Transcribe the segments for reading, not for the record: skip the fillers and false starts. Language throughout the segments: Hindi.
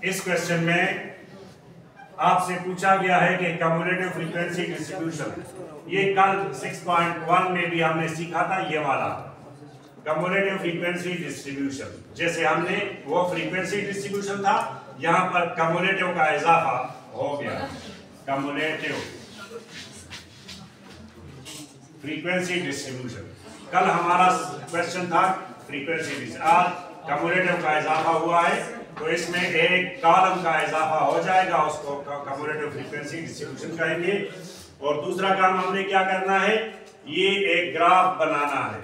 इस क्वेश्चन में आपसे पूछा गया है कि कम्युलेटिव फ्रीक्वेंसी डिस्ट्रीब्यूशन, ये कल 6.1 में भी हमने सीखा था, ये वाला कम्युलेटिव फ्रीक्वेंसी डिस्ट्रीब्यूशन। जैसे हमने वो फ्रीक्वेंसी डिस्ट्रीब्यूशन था, यहाँ पर कम्युलेटिव का इजाफा हो गया, कम्युलेटिव फ्रीक्वेंसी डिस्ट्रीब्यूशन। कल हमारा क्वेश्चन था फ्रीक्वेंसी डिस्ट्रीब्यूशन, आज कम्युलेटिव का इजाफा हुआ है, तो इसमें एक कॉलम का इजाफा हो जाएगा, उसको कम्युलेटिव फ्रीक्वेंसी डिस्ट्रीब्यूशन कहेंगे। और दूसरा काम हमने क्या करना है, ये एक ग्राफ बनाना है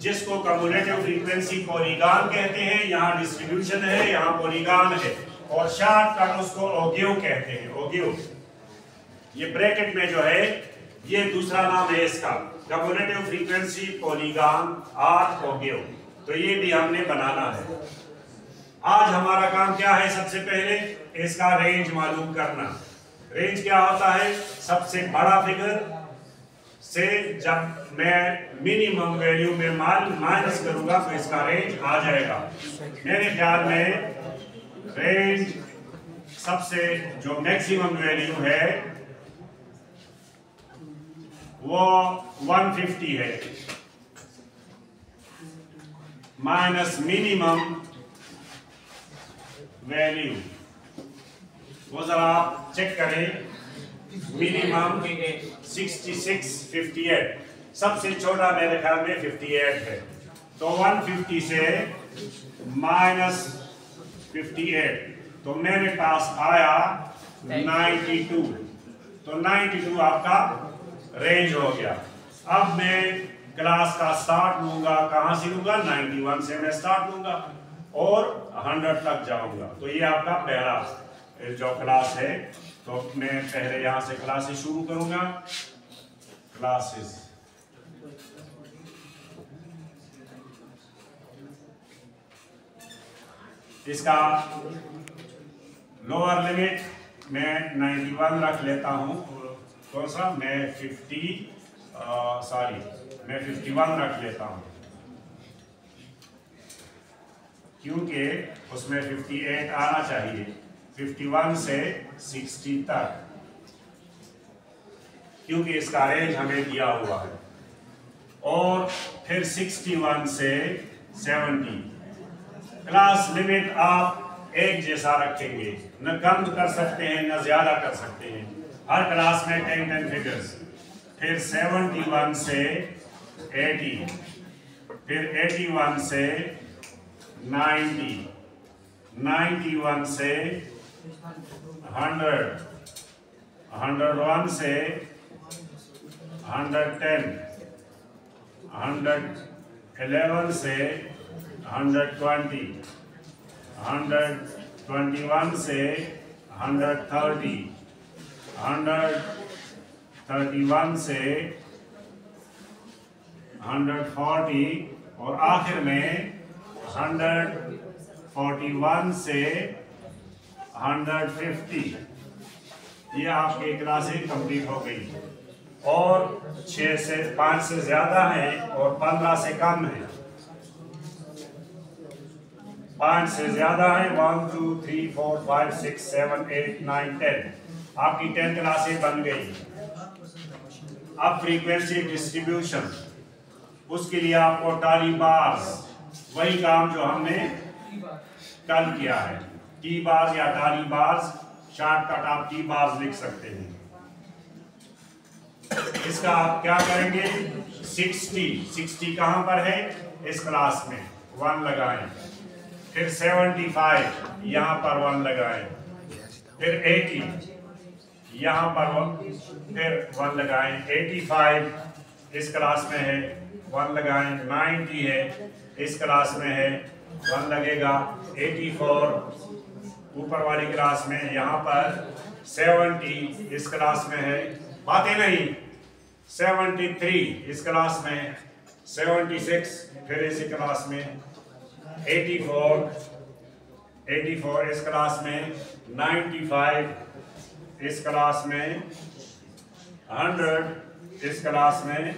जिसको कम्युलेटिव फ्रीक्वेंसी पॉलीगॉन कहते हैं। यहाँ डिस्ट्रीब्यूशन है, यहाँ पॉलीगॉन है, और शॉर्टकट उसको ओगिव कहते हैं, ओगिव। ये ब्रैकेट में जो है ये दूसरा नाम है इसका, कम्युलेटिव फ्रीक्वेंसी पॉलीगॉन और ओगिव। तो ये भी हमने बनाना है। आज हमारा काम क्या है, सबसे पहले इसका रेंज मालूम करना। रेंज क्या होता है, सबसे बड़ा फिगर से जब मैं मिनिमम वैल्यू में माइनस करूंगा तो इसका रेंज आ जाएगा। मेरे ख्याल में रेंज सबसे जो मैक्सिमम वैल्यू है वो 150 है, माइनस मिनिमम वैल्यू। वो जरा आप चेक करें, मिनिमम 6658, सबसे छोटा मेरे ख्याल में 58 है। तो 150 से माइनस 58, तो मेरे पास आया 92। तो 92 आपका रेंज हो गया। अब मैं क्लास का स्टार्ट लूंगा, कहां से लूंगा, 91 से मैं स्टार्ट लूंगा और 100 तक जाऊंगा। तो ये आपका पहला जो क्लास है, तो मैं पहले यहां से क्लासेस शुरू करूंगा। क्लासेस इसका लोअर लिमिट मैं 91 रख लेता हूं, कौन सा, मैं 51 रख लेता हूं, क्योंकि उसमें 58 आना चाहिए। 51 से 60 तक, क्योंकि इसका रेंज हमें दिया हुआ है। और फिर 61 से 70। क्लास लिमिट आप एक जैसा रखेंगे, न कम कर सकते हैं न ज्यादा कर सकते हैं। हर क्लास में 10 फिगर्स। फिर 71 से 80, फिर 81 से 90, 91 से 100, 101 से 110, 111 से 120, 121 से 130, 131 से 140, और आखिर में 141 से 150। ये आपकी क्लासें कंप्लीट हो गई। और 6 से 5 से ज्यादा है और 15 से कम है। 5 से ज्यादा है 1 2 3 4 5 6 7 8 9 10। आपकी 10 क्लासें बन गई। अब फ्रीक्वेंसी डिस्ट्रीब्यूशन, उसके लिए आपको टाली बार्स, वही काम जो हमने कल किया है, टी बार्स या टाली बार्स, शॉर्टकट आप टी बार्स लिख सकते हैं। इसका आप क्या करेंगे, 60 कहां पर है, इस क्लास में 1 लगाएं। फिर 75 यहां पर 1 लगाएं। फिर 80 यहां पर 1, फिर 1 लगाएं। 85 इस क्लास में है, 1 लगाएं। 90 है, इस क्लास में है, 1 लगेगा। 84 ऊपर वाली क्लास में, यहाँ पर 70 इस क्लास में है, बातें नहीं। 73 इस क्लास में, 76 फिर इसी क्लास में, 84 इस क्लास में, 95 इस क्लास में, 100 इस क्लास में,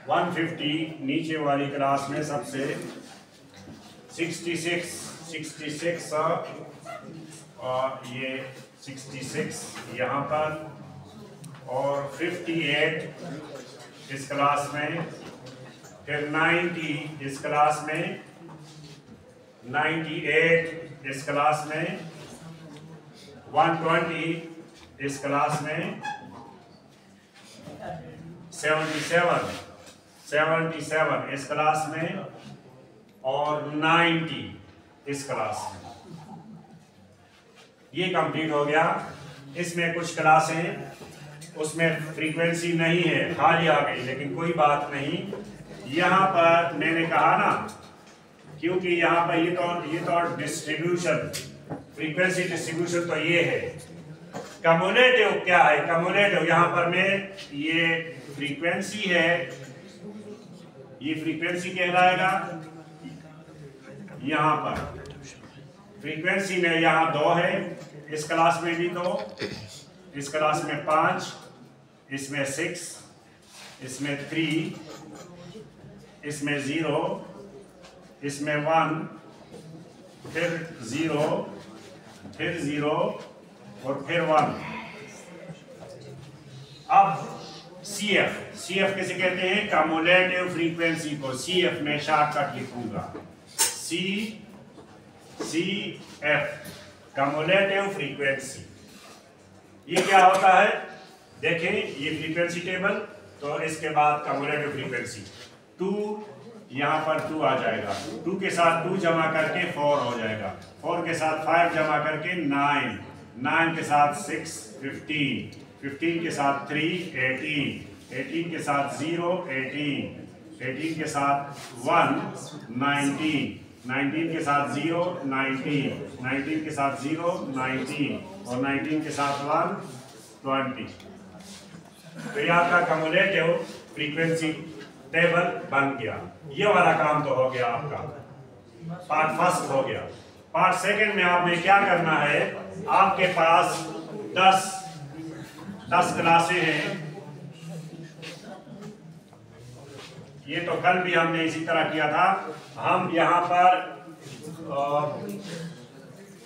150 नीचे वाली क्लास में सबसे, 66 66 और ये 66 यहाँ पर, और 58 इस क्लास में, फिर 90 इस क्लास में, 98 इस क्लास में, 120 इस क्लास में, 77 इस क्लास में, और 90 इस क्लास में। ये कंप्लीट हो गया। इसमें कुछ क्लासें उसमें फ्रीक्वेंसी नहीं है, खाली आ गई, लेकिन कोई बात नहीं। यहाँ पर मैंने कहा ना, क्योंकि यहाँ पर ये तो डिस्ट्रीब्यूशन, फ्रीक्वेंसी डिस्ट्रीब्यूशन तो ये है। कम्युलेटिव क्या है? कम्युलेटिव यहाँ पर में ये फ्रीक्वेंसी है, ये फ्रीक्वेंसी कहलाएगा। यहाँ पर फ्रीक्वेंसी में यहाँ 2 है, इस क्लास में भी 2, इस क्लास में 5, इसमें 6, इसमें 3, इसमें 0, इसमें 1, फिर 0, फिर 0 और फिर 1। अब CF किसे कहते हैं? कम्युलेटिव फ्रीक्वेंसी को CF में शॉर्टकट लिखूंगा, CF कम्युलेटिव फ्रीक्वेंसी। ये क्या होता है? देखें, ये फ्रीक्वेंसी टेबल, तो इसके बाद कम्युलेटिव फ्रीक्वेंसी 2, यहाँ पर 2 आ जाएगा, 2 के साथ 2 जमा करके 4 हो जाएगा, 4 के साथ 5 जमा करके 9, 9 के साथ 6 15, 15 के साथ 3 18, 18 के साथ 0 18, 18 के साथ 1 19, 19 के साथ 0 19, 19 के साथ 0 19, और 19 के साथ 1 20। तो ये आपका कम्युलेटिव फ्रीक्वेंसी टेबल बन गया। ये वाला काम तो हो गया आपका, पार्ट फर्स्ट हो गया। पार्ट सेकंड में आपने क्या करना है? आपके पास 10 क्लासें हैं। ये तो कल भी हमने इसी तरह किया था। हम यहाँ पर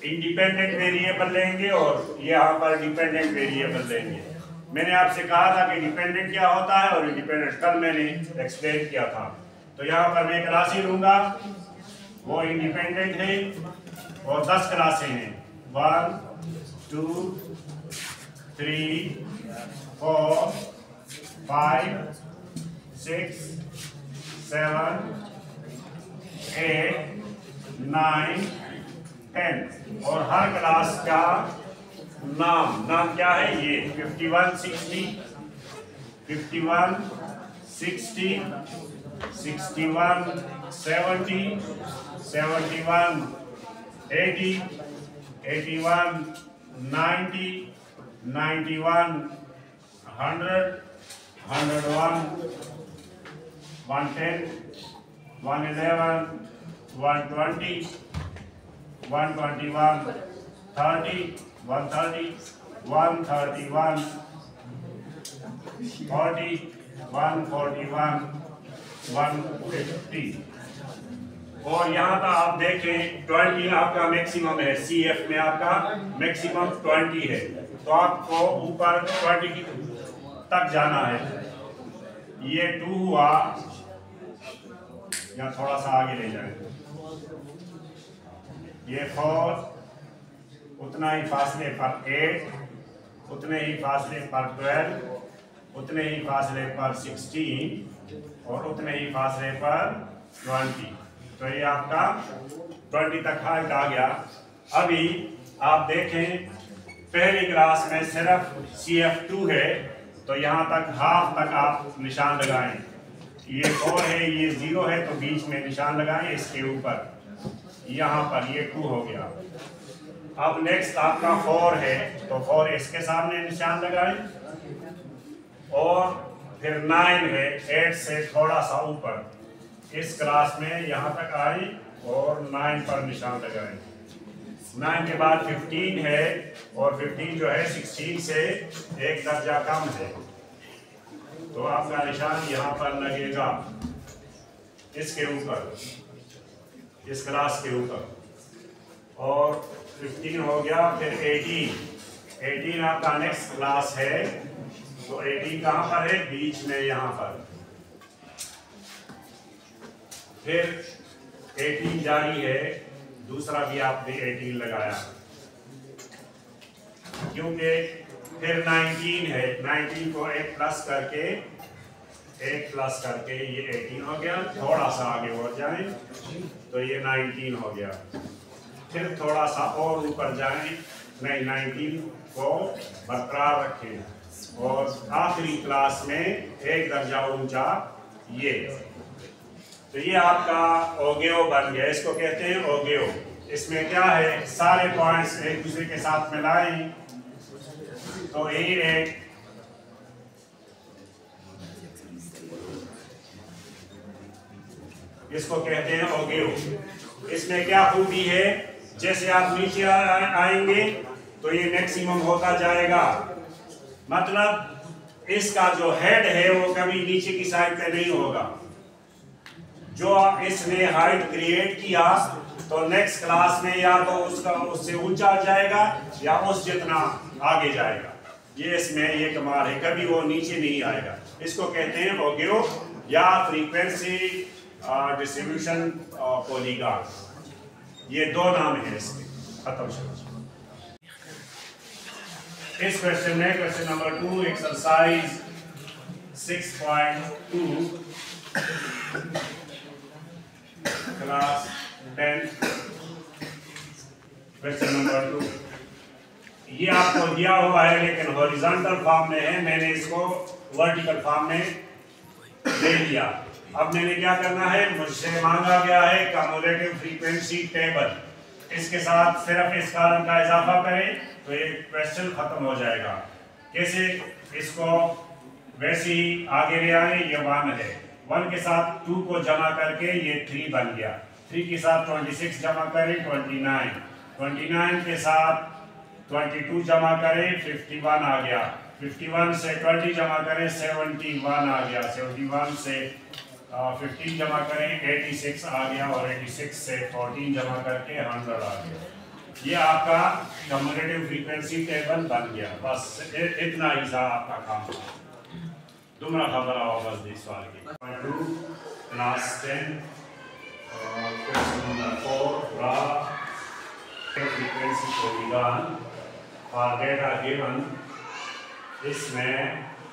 इंडिपेंडेंट वेरिएबल लेंगे और यहाँ पर डिपेंडेंट वेरिएबल लेंगे। मैंने आपसे कहा था कि डिपेंडेंट क्या होता है और इंडिपेंडेंट, कल मैंने एक्सप्लेन किया था। तो यहाँ पर मैं क्लास ही लूंगा, वो इंडिपेंडेंट है, और 10 क्लासें हैं, 1 2 3 4 5 6 7 8 9 10, और हर क्लास का नाम क्या है? ये 51 60 51 60 61 70 71 80 81 90 91 100 101 110 111 120 121 30 130 131 40 141 150। और यहाँ का आप देखें 20 आपका मैक्सिमम है, CF में आपका मैक्सिमम 20 है, तो आपको ऊपर 20 तक जाना है। ये 2 हुआ, या थोड़ा सा आगे ले जाए, ये 4, उतना ही फासले पर 8, उतने ही फासले पर 12, उतने ही फासले पर 16, और उतने ही फासले पर 20। तो ये आपका 20 तक हाइट आ गया। अभी आप देखें, पहली क्लास में सिर्फ CF2 है, तो यहाँ तक हाफ तक आप निशान लगाएं। ये 4 है, ये 0 है, तो बीच में निशान लगाएं। इसके ऊपर यहाँ पर ये 2 हो गया। अब नेक्स्ट आपका 4 है, तो 4 इसके सामने निशान लगाएं, और फिर 9 है, 8 से थोड़ा सा ऊपर इस क्लास में यहाँ तक आई, और 9 पर निशान लगाएं। 9 के बाद 15 है, और 15 जो है 16 से एक दर्जा कम है, तो आपका निशान यहाँ पर लगेगा, इसके ऊपर, इस क्लास के ऊपर। और 15 हो गया, फिर 18 आपका नेक्स्ट क्लास है। तो 18 कहाँ पर है? बीच में यहाँ पर। फिर 18 जारी है, दूसरा भी आपने 18 लगाया, क्योंकि फिर 19 है। 19 को एक प्लस करके ये 18 हो गया। थोड़ा सा आगे हो जाए तो ये 19 हो गया। फिर थोड़ा सा और ऊपर जाएं, नहीं 19 को बरकरार रखें और आखिरी क्लास में एक दर्जा ऊंचा ये। तो ये आपका ओगेओ बन गया। इसको कहते हैं ओगेओ। इसमें क्या है? सारे पॉइंट्स एक दूसरे के साथ मिलाएं तो ये एक इसको कहते हैं ओगेओ। इसमें क्या खूबी है? जैसे आप नीचे आएंगे तो ये मैक्सिमम होता जाएगा। मतलब इसका जो हेड है वो कभी नीचे की साइड पे नहीं होगा। जो इसने हाइट क्रिएट किया तो नेक्स्ट क्लास में या तो उससे ऊंचा जाएगा या उस जितना आगे जाएगा। ये इसमें ये कमाल है, कभी वो नीचे नहीं आएगा। इसको कहते हैं ओगेओ या फ्रीक्वेंसी डिस्ट्रीब्यूशन पॉलीगॉन। ये दो नाम है इसके। खत्म। इस क्वेश्चन में question number 2 exercise 6.2 class 10 question number 2। ये आपको दिया हुआ है लेकिन हॉरिजॉन्टल फॉर्म में है, मैंने इसको वर्टिकल फॉर्म में ले लिया। अब मैंने क्या करना है? मुझसे मांगा गया है कम्युलेटिव फ्रीक्वेंसी टेबल। इसके साथ सिर्फ इस कॉलम का इजाफा करें तो ये क्वेश्चन खत्म हो जाएगा। कैसे? इसको वैसे ही आगे ले आए। ये 1 है, 1 के साथ 2 को जमा करके ये 3 बन गया। 3 के साथ 26 जमा करें 29, 29 के साथ 22 जमा करें 51 आ गया। 51 से 20 जमा करें 71 आ गया। 71 से 15 जमा करें 86 आ गया और 86 से 14 जमा करके 100 आ गया। ये आपका कम्युलेटिव फ्रीक्वेंसी टेबल बन गया। बस इतना ही था आपका काम। तुम्हारा खबर आओ बस इस सवाल की। Class 10 question number 4 frequency polygon और डेटा गिवन। इसमें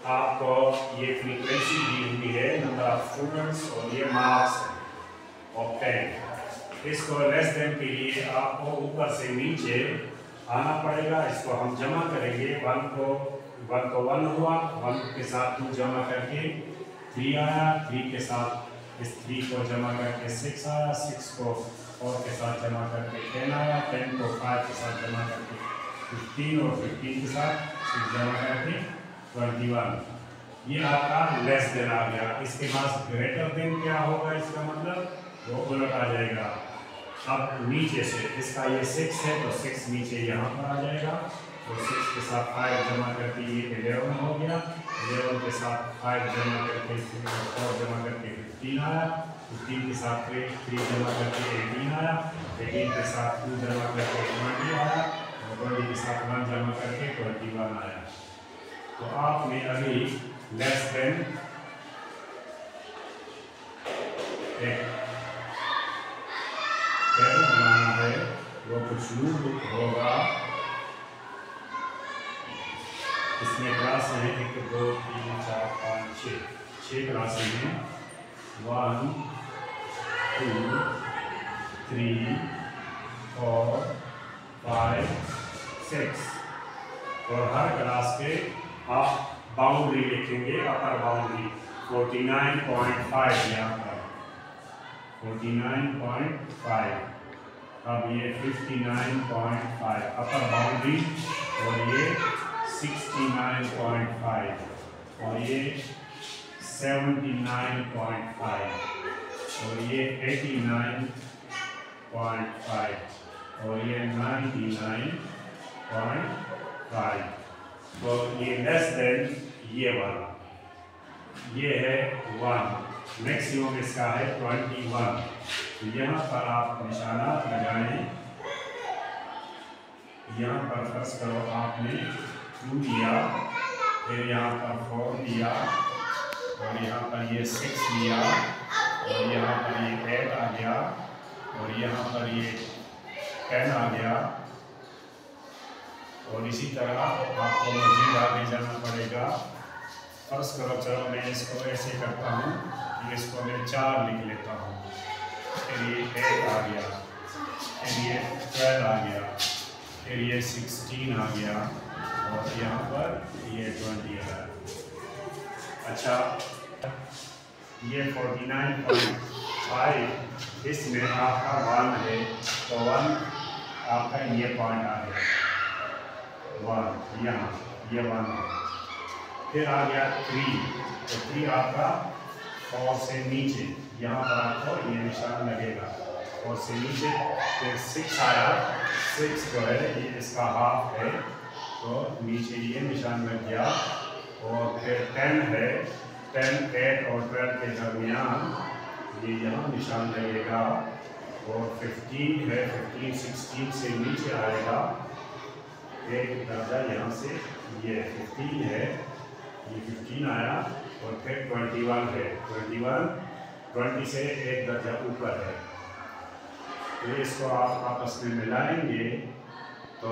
आपको ये फ्रीक्वेंसी दी हुई है, नंबर ऑफ स्टूडेंट्स और ये मार्क्स ऑफ 10। इसको लेस देन के लिए आपको ऊपर से नीचे आना पड़ेगा। इसको हम जमा करेंगे। 1 को 1 हुआ, 1 के साथ 2 जमा करके 3 आया, 3 के साथ इस 3 को जमा करके 6 आया, 6 को 4 के साथ जमा करके 10 आया, 10 को 5 के साथ जमा करके 15 और 15 के साथ 6 जमा करके 21। ये आपका लेस देन आ गया। इसके पास ग्रेटर देन क्या होगा? इसका मतलब वो उलट आ जाएगा। अब नीचे से इसका ये 6 है तो 6 नीचे यहाँ पर आ जाएगा। तो 6 के साथ 5 जमा करके ये 11 हो गया। 11 के साथ 5 जमा करके 4 जमा करके 15 आया। 15 के साथ 3 जमा करके 18 आया। 18 के साथ 2 जमा करके 20 आया और 20 के साथ 1 जमा करके 21 आया। तो आपने अभी लेस देन टेबल बनाना है। वो कुछ लूप होगा। इसमें क्लास है 1 2 3 4 5 6 क्लासें हैं। 1 2 3 4 5 6 और हर क्लास के आप बाउंड्री लिखेंगे। अपर बाउंड्री 49.5 यहाँ पर 49.5। अब ये 59.5 अपर बाउंड्री और ये 69.5 और ये 79.5 और ये 89.5 और ये 99.5। तो ये लेस देन ये वाला ये है 1। मैक्सिमम इसका है 21। तो यहाँ पर आप निशानात लगाएं यहाँ पर फर्ज करो आपने 2 लिया, फिर यहाँ पर 4 लिया, और यहाँ पर ये 6 लिया, और यहाँ पर ये 8 आ गया, और यहाँ पर ये 10 आ गया। और इसी तरह आपको मज़ीद आगे जाना पड़ेगा। फर्ज करो, चलो मैं इसको ऐसे करता हूँ कि इसको मैं 4 लिख लेता हूँ, फिर ये 8 आ गया, फिर ये 12 आ गया, फिर ये 16 आ गया, और यहाँ पर ये 20 आ गया। अच्छा, ये 49.5, इसमें आपका 1 है, तो 1 आपका ये पॉइंट आ गया, 1 यहाँ, ये 1 है। फिर आ गया 3, तो 3 आपका 4 से नीचे, यहाँ पर आपको ये निशान लगेगा, 4 से नीचे। फिर 6 आया, 6 जो है ये इसका हाफ है, तो नीचे ये निशान लग गया। और फिर 10 है, 10, 8 और 12 के दरमियान ये यहाँ निशान लगेगा। और 15 है, 15, 16 से नीचे आएगा, एक दर्जा यहाँ से, ये 15 है, ये 15 आया। और फिर 21 है, 21 20 से एक दर्जा ऊपर है। तो इसको आप आपस में मिलाएंगे तो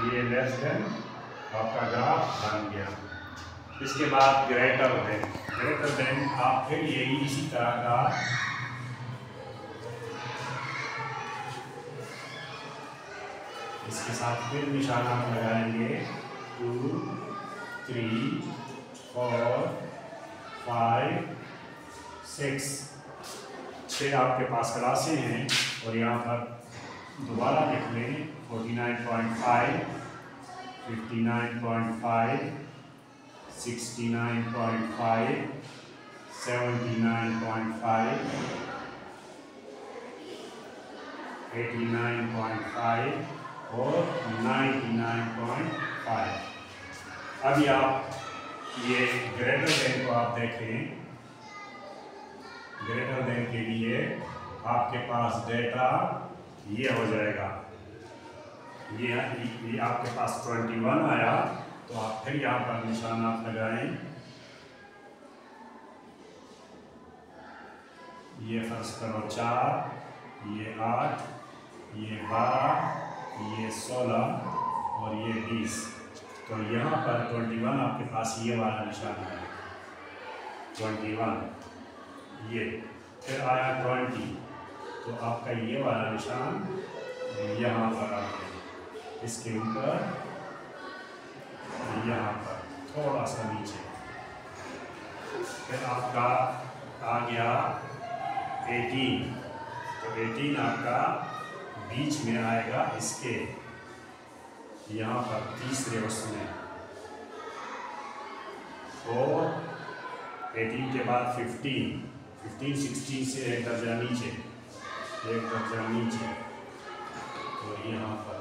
ये लेस देन आपका ग्राफ बन गया। इसके बाद ग्रेटर देन आप फिर यही इसी तरह का इसके साथ फिर निशान आप लगाएंगे, 2, 3, 4, 5, 6 आपके पास क्लासें हैं। और यहाँ पर दोबारा लिख लें, 49.5, 59.5, 69.5, 79.5, 89.5 और 99.5। अभी आप ये ग्रेटर देन को आप देखें, ग्रेटर देन के लिए आपके पास डेटा ये हो जाएगा, ये आपके पास 21 आया, तो आप फिर यहाँ पर निशान आप लगाएं, ये फर्ज करो 4, ये 8, ये 12, ये 16 और ये 20। तो यहाँ पर 21 आपके पास ये वाला निशान है, 21 ये। फिर आया 20, तो आपका ये वाला निशान यहाँ पर आ गया, इसके ऊपर यहाँ पर थोड़ा सा नीचे। फिर आपका आ गया 18, तो 18 आपका बीच में आएगा, इसके यहाँ पर तीसरे उसमें। और 18 के बाद 15, 16 से एक दर्जा नीचे, तो यहाँ पर।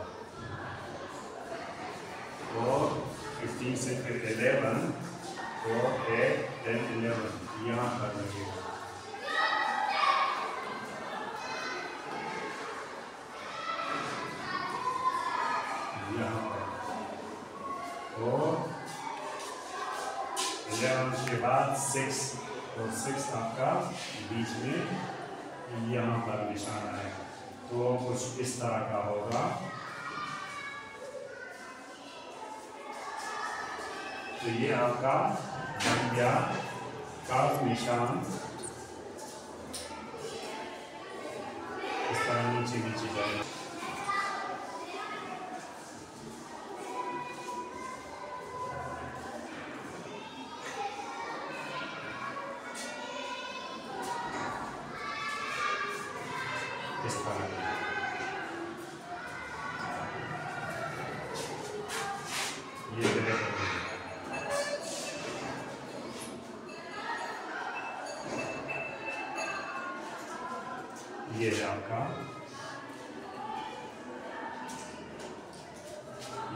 और 15 से फिर 11 और 8, 10, 11 यहाँ पर लगेगा। और 11 के बाद 6, और 6 आपका बीच में यहाँ पर निशान आएगा। तो कुछ इस तरह का होगा। तो ये आपका बन गया काफ निशान, इस तरह नीचे जाएगा। इस तरह ये आपका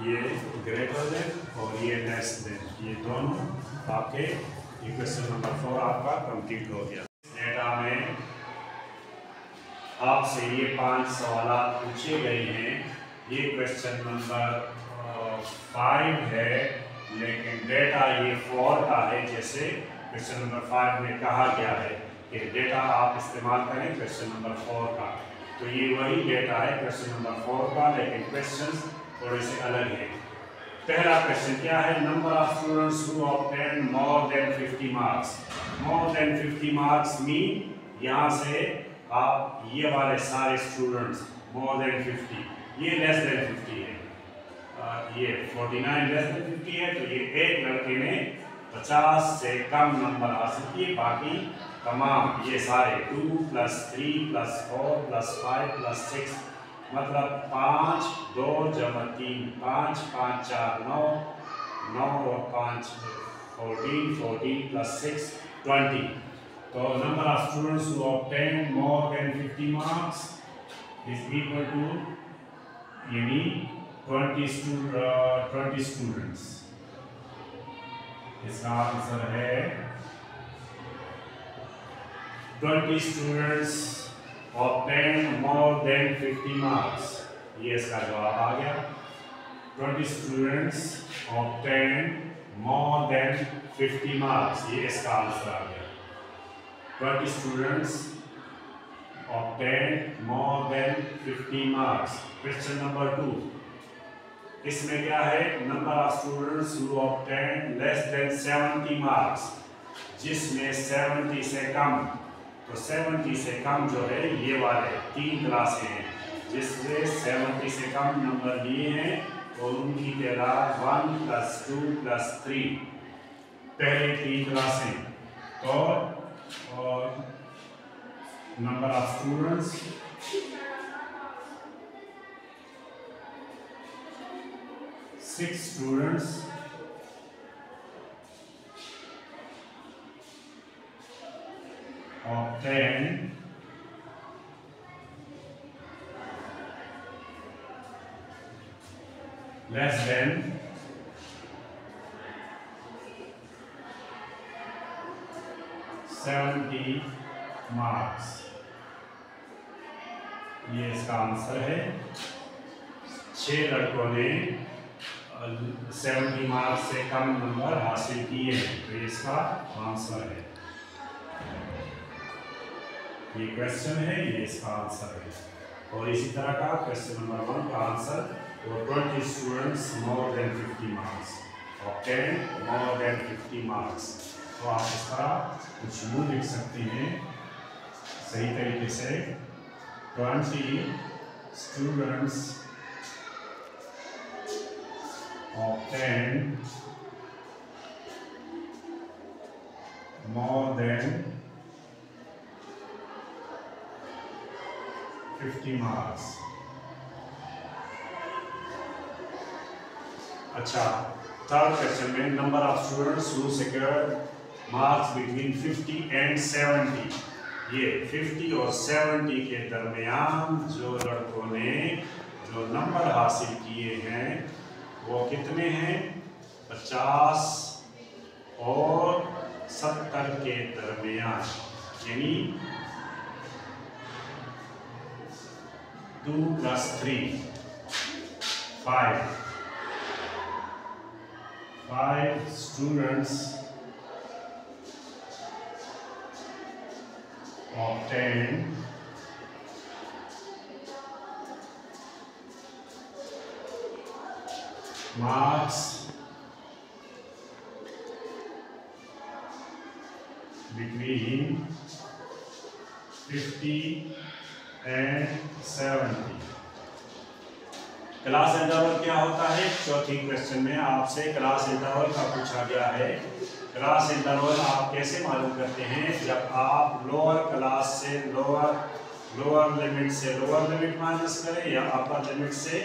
ये ग्रेटर देन और ये लेस देन, ये दोनों आपके इक्वेशन नंबर 4 आपका कंप्लीट हो गया। डेटा में आपसे ये 5 सवाल पूछे गए हैं। ये क्वेश्चन नंबर 5 है, लेकिन डेटा ये 4 का है। जैसे क्वेश्चन नंबर 5 में कहा गया है कि डेटा आप इस्तेमाल करें क्वेश्चन नंबर 4 का, तो ये वही डेटा है क्वेश्चन नंबर 4 का, लेकिन क्वेश्चन थोड़े से अलग हैं। पहला क्वेश्चन क्या है? Number of students who obtain more than 50 marks. More than 50 marks mean यहाँ से आप ये वाले सारे स्टूडेंट्स मोर देन 50, ये लेस देन 50 है, ये 49 लेस देन 50 है, तो ये एक लड़के ने 50 से कम नंबर हासिल किए। बाकी तमाम ये सारे 2 + 3 + 4 + 5 + 6, मतलब 5 2 + 3 5 5 4 9 9 और 5 14 14 + 6 20। So number of students who obtain more than 50 marks is equal to यानी 20 students। इसका आंसर है 20 students obtain more than 50 marks। ये इसका जवाब आ गया। 20 students obtain more than 50 marks, ये इसका आंसर आ गया। 20 students obtain more than 50 marks। Question number 2, इसमें क्या है? Number of students who obtain less than 70 marks, जिसमें 70 से कम, तो 70 से कम जो है ये वाले 3 क्लासें हैं जिसमें 70 से कम नंबर लिए हैं, और उनकी तादाद 1 + 2 + 3, पहले 3 क्लासें। तो और number of students six students obtain less than 70 marks, ये इसका आंसर है। 6 लड़कों ने 70 मार्क्स से कम नंबर हासिल किए हैं, तो ये इसका आंसर है। ये क्वेश्चन है, ये इसका आंसर है। और इसी तरह का क्वेश्चन नंबर 1 का आंसर, और 20 students more than 50 marks obtain more than 50 marks. तो आप इसका कुछ यूँ लिख सकते हैं सही तरीके से। 20 students obtain more than 50 marks। अच्छा, थर्ड क्वेश्चन में number of students who secured marks between 50 and 70, ये 50 और 70 के दरमियान जो लड़कों ने जो नंबर हासिल किए हैं वो कितने हैं? 50 और 70 के दरमियान, यानी 2 + 3 5 students obtain marks between 50 and 70। Class interval क्या होता है? चौथी क्वेश्चन में आपसे क्लास इंटरवल का पूछा गया है। क्लास इंटरवल आप कैसे मालूम करते हैं? जब आप लोअर क्लास से लोअर लिमिट से लोअर लिमिट माइनस करें या अपर लिमिट से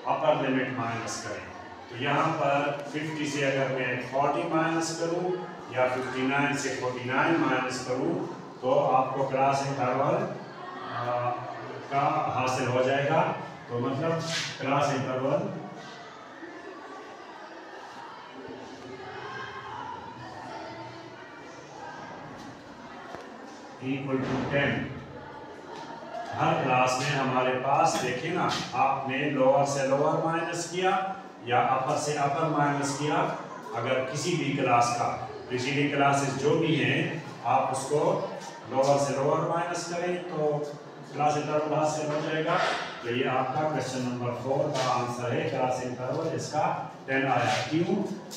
अपर लिमिट माइनस करें। तो यहाँ पर 50 से अगर मैं 40 माइनस करूँ या 59 से 49 माइनस करूँ तो आपको क्लास इंटरवल का हासिल हो जाएगा। तो मतलब क्लास इंटरवल इक्वल टू 10 हर क्लास में हमारे पास देखिए ना, आपने लोअर से लोअर माइनस किया या अपर से अपर माइनस किया। अगर किसी भी क्लास का प्रीसीडिंग क्लासेस जो भी हैं आप उसको लोअर से लोअर माइनस करें तो क्लास इंटरवल हासिल हो जाएगा। तो ये आपका क्वेश्चन नंबर 4 का आंसर है। क्लास इंटरवल इसका 10 आया। क्यों?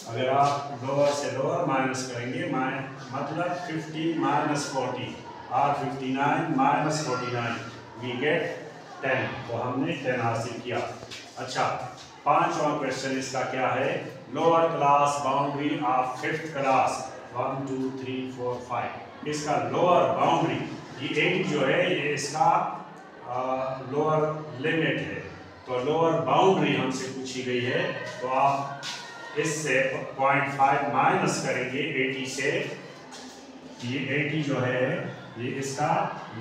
अगर आप लोअर से लोअर माइनस करेंगे मतलब 50 माइनस 40 और 59 माइनस 49 वी गेट 10। तो हमने 10 हासिल किया। अच्छा, पांचवा क्वेश्चन इसका क्या है? Lower class boundary of fifth class 1 2 3 4 5। इसका लोअर बाउंड्री ये 8 जो है ये इसका लोअर लिमिट है। तो लोअर बाउंड्री हमसे पूछी गई है तो आप इससे 0.5 माइनस करेंगे 80 से। ये 80 जो है ये इसका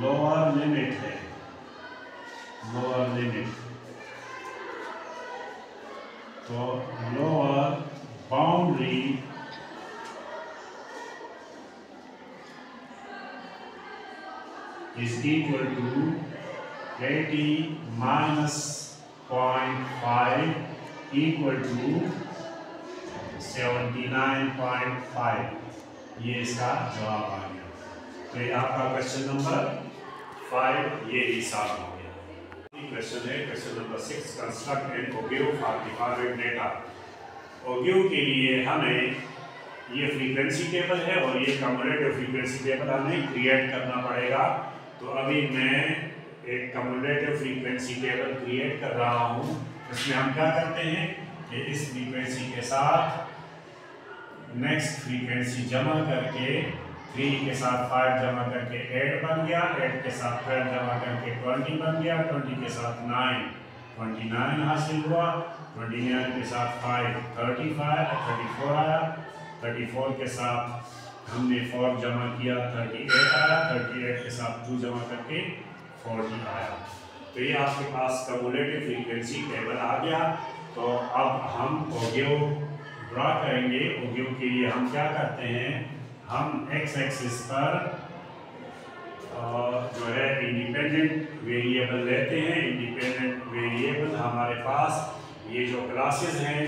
लोअर लिमिट है, लोअर लिमिट। तो lower boundary is equal to 80 minus 0.5 equal to 79.5। ये इसका जवाब आ गया। तो ये आपका क्वेश्चन नंबर 5 ये ही सॉल्व हो गया। क्वेश्चन है question number 6, construct an ogive for the following data. Ogive के लिए हमें ये फ्रीक्वेंसी टेबल है और ये कम्युलेटिव फ्रीक्वेंसी टेबल हमें क्रिएट करना पड़ेगा। तो अभी मैं एक कम्युलेटिव फ्रीक्वेंसी टेबल क्रिएट कर रहा हूँ। इसमें हम क्या करते हैं कि इस फ्रीक्वेंसी के साथ नेक्स्ट फ्रीक्वेंसी जमा करके 3 के साथ 5 जमा करके 8 बन गया, 8 के साथ 12 जमा करके 20 बन गया, 20 के साथ 9 29 हासिल हुआ, 29 के साथ 5 35 34 आया, 34 के साथ हमने 4 जमा किया 38 आया, 38 के साथ 2 जमा करके 40 आया। तो ये आपके पास कम्युलेटिव फ्रीक्वेंसी टेबल आ गया। तो अब हम ओगिव ड्रा करेंगे। ओगिव के लिए हम क्या करते हैं, हम एक्स एक्सिस पर जो है इंडिपेंडेंट वेरिएबल लेते हैं। इंडिपेंडेंट वेरिएबल हमारे पास ये जो क्लासेस हैं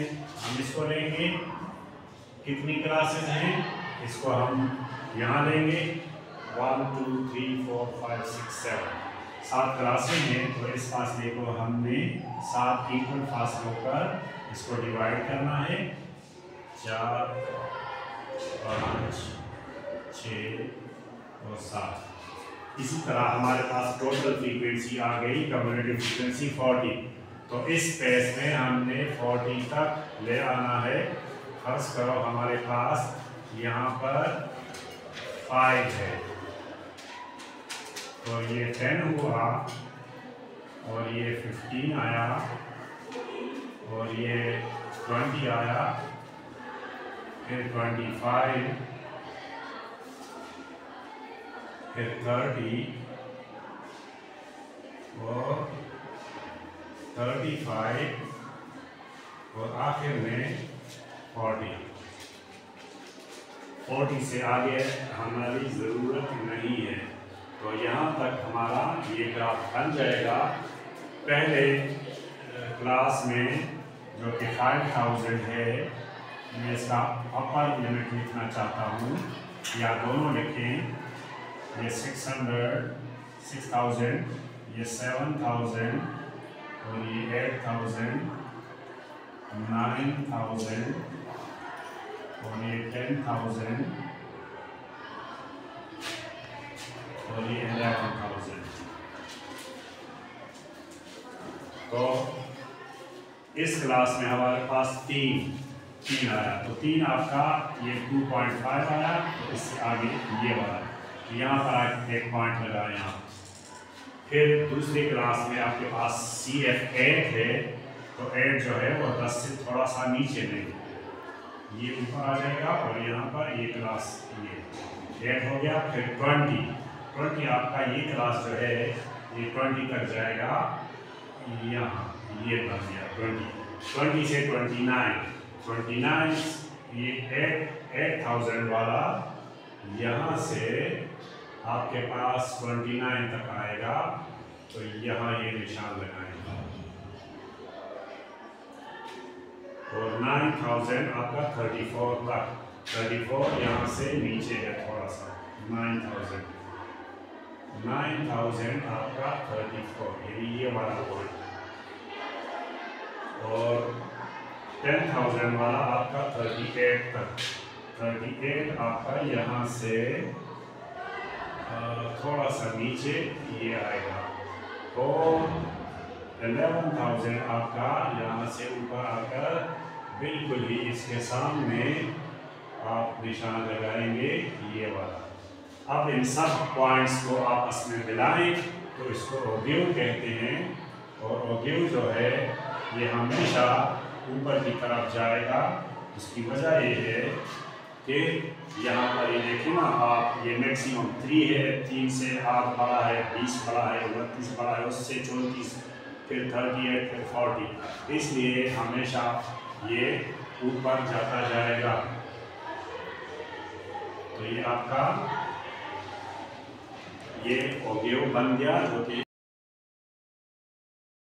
हम इसको लेंगे। कितनी क्लासेस हैं इसको हम यहाँ लेंगे 1 2 3 4 5 6 7 7 क्लासेस हैं। तो इस फासले को हमने 7 इक्वल फासलों पर इसको डिवाइड करना है। 4 5 6 और 7। इसी तरह हमारे पास टोटल फ्रीक्वेंसी आ गई कम्युलेटिव फ्रीक्वेंसी 40। तो इस पेज में हमने 40 तक ले आना है। फर्स्ट करो हमारे पास यहाँ पर 5 है तो ये 10 हुआ और ये 15 आया और ये 20 आया, फिर 25, फिर 30 और 35 और आखिर में 40। 40 से आगे हमारी ज़रूरत नहीं है। तो यहाँ तक हमारा ये ग्राफ बन जाएगा। पहले क्लास में जो कि 5000 है, मैं इसका अपर लिमिट लिखना चाहता हूँ या दोनों लिखें। ये 600 6000, ये 7000 और ये 8000 9000 और ये 10,000 और ये 11,000। तो इस क्लास में हमारे पास 3 आया। तो 3 आपका ये 2.5 आया। तो इससे आगे ये वाला यहाँ पर एक पॉइंट लगा यहाँ। फिर दूसरी क्लास में आपके पास CF 8 है। तो 8 जो है वो 10 से थोड़ा सा नीचे लेंगे, ये ऊपर आ जाएगा और यहाँ पर ये क्लास ये 8 हो गया। फिर 20 आपका ये क्लास जो है ये 20 तक जाएगा। यहाँ ये बन गया 20 से 29 ये 8000 वाला यहाँ से आपके पास 29 तक आएगा। तो यहाँ ये निशान लगाएंगे और 9000 आपका 34 तक, 34 यहाँ से नीचे है थोड़ा सा, 9000 आपका 34 ये वाला पॉइंट, और 10,000 वाला आपका 38 तक, 38 आपका यहाँ से थोड़ा सा नीचे ये आएगा, और 11,000 आपका यहाँ से ऊपर आकर बिल्कुल ही इसके सामने आप निशान लगाएंगे ये वाला। अब इन सब पॉइंट्स को आपस में मिलाएं तो इसको ओगिव कहते हैं, और ओगिव जो है ये हमेशा ऊपर की तरफ जाएगा। उसकी वजह ये है कि यहाँ पर ये देखें ना आप, ये मैक्सिमम 3 है, 3 से 8 बड़ा है, 20 बड़ा है, 29 बड़ा है, उससे 34, फिर 38, फिर 40, इसलिए हमेशा ये ऊपर जाता जाएगा। तो ये आपका ये ओगिव बन गया जो कि